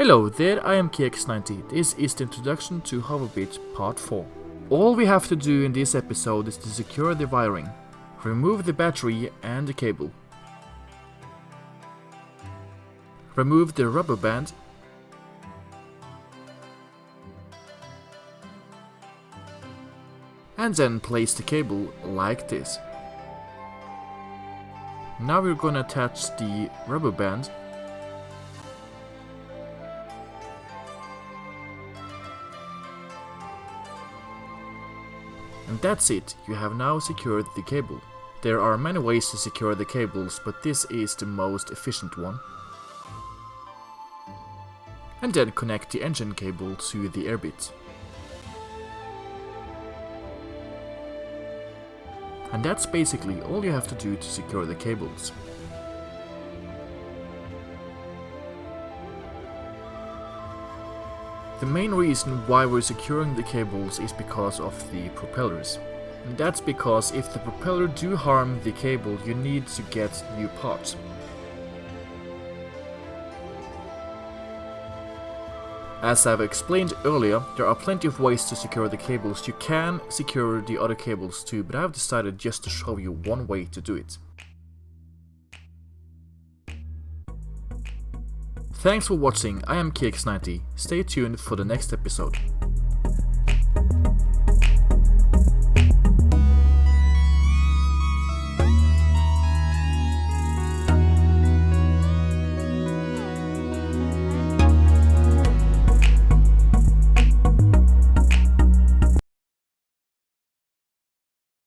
Hello there, I am KX90. This is the introduction to Hoverbit Part 4. All we have to do in this episode is to secure the wiring, remove the battery and the cable, remove the rubber band, and then place the cable like this. Now we're gonna attach the rubber band and that's it, you have now secured the cable. There are many ways to secure the cables, but this is the most efficient one. And then connect the engine cable to the air bit. And that's basically all you have to do to secure the cables. The main reason why we're securing the cables is because of the propellers. And that's because if the propeller do harm the cable, you need to get new parts. As I've explained earlier, there are plenty of ways to secure the cables. You can secure the other cables too, but I've decided just to show you one way to do it. Thanks for watching, I am KX90. Stay tuned for the next episode.